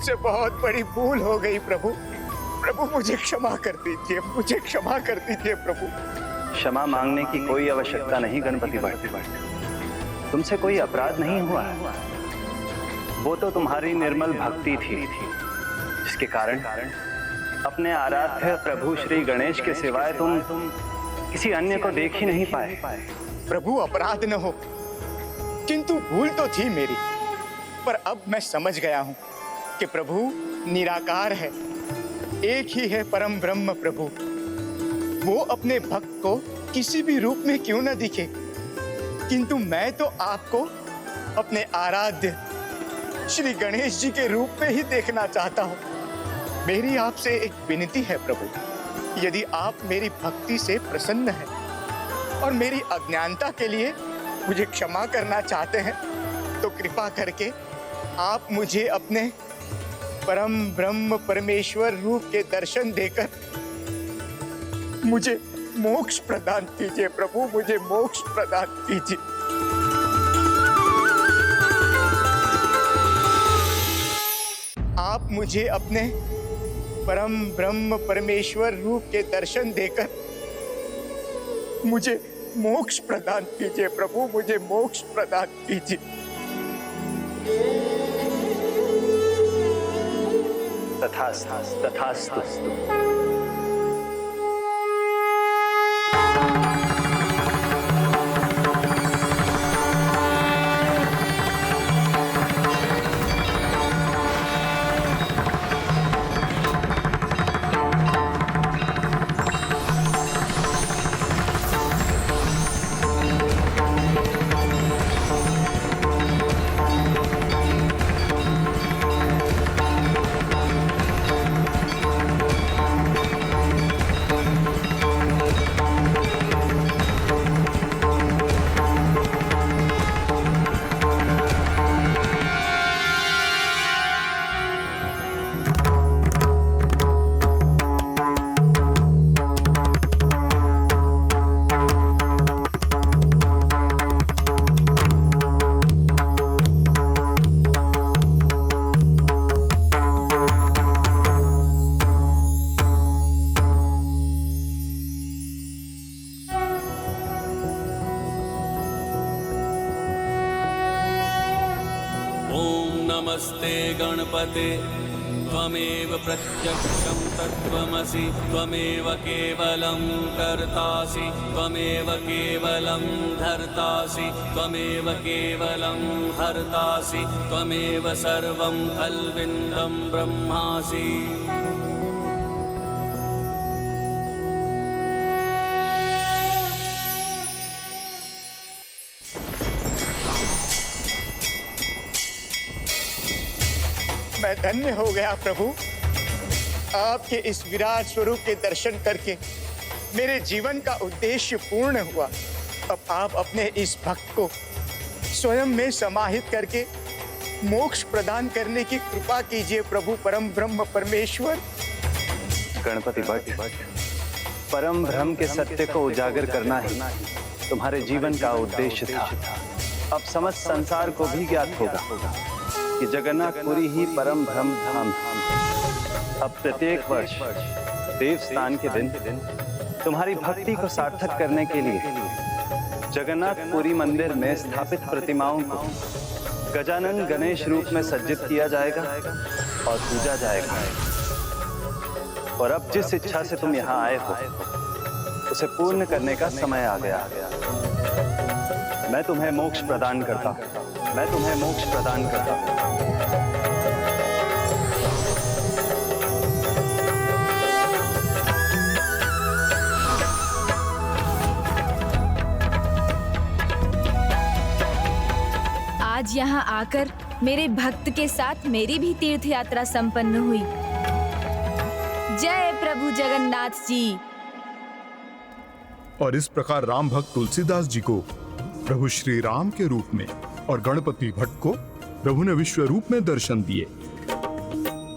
मुझसे बहुत बड़ी भूल हो गई प्रभु। प्रभु मुझे क्षमा कर दीजिए, मुझे क्षमा कर दीजिए प्रभु। क्षमा मांगने की कोई आवश्यकता नहीं गणपति भट्ट। तुमसे कोई अपराध नहीं हुआ है। वो तो तुम्हारी निर्मल भक्ति थी जिसके कारण अपने आराध्य प्रभु श्री गणेश के सिवाय तुम किसी अन्य को देख ही नहीं पाए। प्रभु अपराध न हो, किंतु भूल तो थी मेरी। पर अब मैं समझ गया हूं कि प्रभु निराकार है, एक ही है परम ब्रह्म प्रभु। वो अपने भक्त को किसी भी रूप में क्यों न दिखे, किंतु मैं तो आपको अपने आराध्य श्री गणेश जी के रूप में ही देखना चाहता हूँ। मेरी आपसे एक विनती है प्रभु, यदि आप मेरी भक्ति से प्रसन्न हैं और मेरी अज्ञानता के लिए मुझे क्षमा करना चाहते हैं, तो कृपा करके आप मुझे अपने परम ब्रह्म परमेश्वर रूप के दर्शन देकर मुझे मोक्ष प्रदान कीजिए प्रभु, मुझे मोक्ष प्रदान कीजिए। आप मुझे अपने परम ब्रह्म परमेश्वर रूप के दर्शन देकर मुझे मोक्ष प्रदान कीजिए प्रभु, मुझे मोक्ष प्रदान कीजिए। तथास्तु तथास्तु। नमस्ते गणपते त्वमेव प्रत्यक्षं तत्त्वमसि त्वमेव केवलं कर्तासि त्वमेव केवलं धर्तासि त्वमेव केवलं हर्तासि त्वमेव सर्वं खल्विन्दं ब्रह्मासि। मैं धन्य हो गया प्रभु, आपके इस विराट स्वरूप के दर्शन करके मेरे जीवन का उद्देश्य पूर्ण हुआ। अब आप अपने इस भक्त को स्वयं में समाहित करके मोक्ष प्रदान करने की कृपा कीजिए प्रभु परम ब्रह्म परमेश्वर। गणपति भट्ट, परम ब्रह्म के सत्य को उजागर करना ही तुम्हारे जीवन का उद्देश्य था। अब समस्त संसार को भी ज्ञात होगा कि जगन्नाथपुरी ही परम ब्रह्म धाम है। अब प्रत्येक वर्ष देवस्थान के दिन तुम्हारी भक्ति को सार्थक करने के लिए जगन्नाथपुरी मंदिर में स्थापित प्रतिमाओं को गजानन गणेश रूप में सज्जित किया जाएगा और पूजा जाएगा। और अब जिस इच्छा से तुम यहाँ आए हो उसे पूर्ण करने का समय आ गया। मैं तुम्हें मोक्ष प्रदान करता हूँ, मैं तुम्हें मोक्ष प्रदान करता हूँ। आज यहाँ आकर मेरे भक्त के साथ मेरी भी तीर्थ यात्रा संपन्न हुई। जय प्रभु जगन्नाथ जी। और इस प्रकार राम भक्त तुलसीदास जी को प्रभु श्री राम के रूप में और गणपति भट्ट को प्रभु ने विश्व रूप में दर्शन दिए।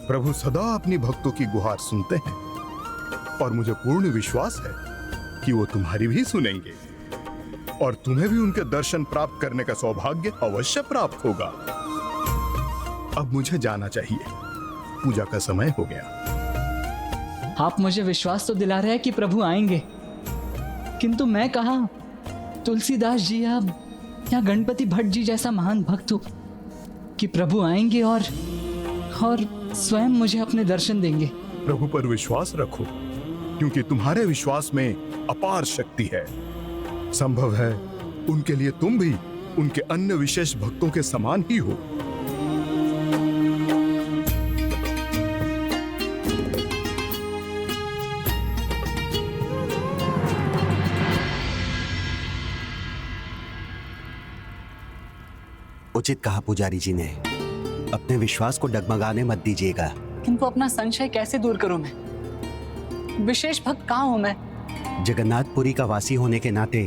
प्रभु सदा अपनी भक्तों की गुहार सुनते हैं और मुझे पूर्ण विश्वास है कि वो तुम्हारी भी सुनेंगे और तुम्हें भी उनके दर्शन प्राप्त करने का सौभाग्य अवश्य प्राप्त होगा। अब मुझे जाना चाहिए, पूजा का समय हो गया। आप मुझे विश्वास तो दिला रहे हैं कि प्रभु आएंगे, किंतु मैं कहाँ तुलसीदास जी या गणपति भट्ट जी जैसा महान भक्त हूँ कि प्रभु आएंगे और स्वयं मुझे अपने दर्शन देंगे। प्रभु पर विश्वास रखो, क्योंकि तुम्हारे विश्वास में अपार शक्ति है। संभव है उनके लिए तुम भी उनके अन्य विशेष भक्तों के समान ही हो। उचित कहा पुजारी जी ने, अपने विश्वास को डगमगाने मत दीजिएगा। किंतु अपना संशय कैसे दूर करूं मैं? विशेष भक्त कहाँ हूं मैं? जगन्नाथपुरी का वासी होने के नाते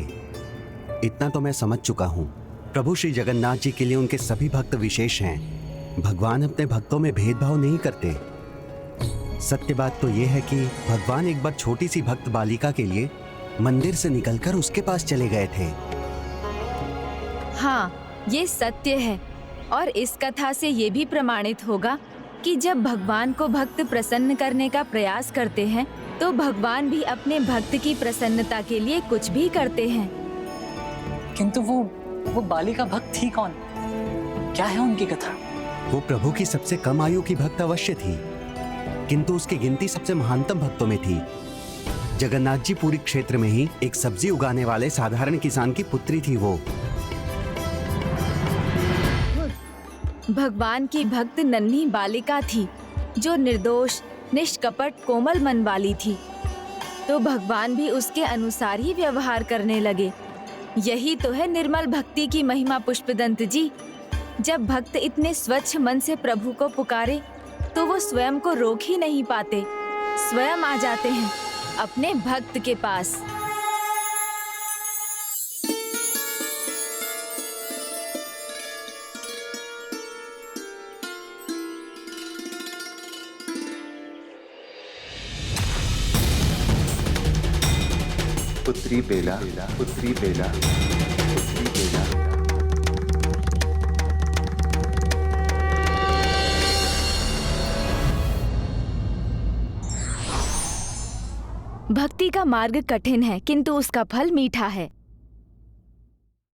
इतना तो मैं समझ चुका हूँ, प्रभु श्री जगन्नाथ जी के लिए उनके सभी भक्त विशेष हैं। भगवान अपने भक्तों में भेदभाव नहीं करते। सत्य बात तो यह है कि भगवान एक बार छोटी सी भक्त बालिका के लिए मंदिर से निकलकर उसके पास चले गए थे। हाँ, ये सत्य है। और इस कथा से ये भी प्रमाणित होगा कि जब भगवान को भक्त प्रसन्न करने का प्रयास करते हैं तो भगवान भी अपने भक्त की प्रसन्नता के लिए कुछ भी करते हैं। किंतु वो बालिका भक्त थी कौन? क्या है उनकी कथा? वो प्रभु की सबसे कम आयु की भक्त अवश्य थी, किंतु उसकी गिनती सबसे महानतम भक्तों में थी। जगन्नाथ जी पूरी क्षेत्र में ही एक सब्जी उगाने वाले साधारण किसान की पुत्री थी वो। भगवान की भक्त नन्ही बालिका थी जो निर्दोष, निष्कपट, कोमल मन वाली थी, तो भगवान भी उसके अनुसार ही व्यवहार करने लगे। यही तो है निर्मल भक्ति की महिमा पुष्पदंत जी। जब भक्त इतने स्वच्छ मन से प्रभु को पुकारे तो वो स्वयं को रोक ही नहीं पाते, स्वयं आ जाते हैं अपने भक्त के पास। पुत्री बेला, पुत्री बेला, पुत्री बेला। भक्ति का मार्ग कठिन है किंतु उसका फल मीठा है।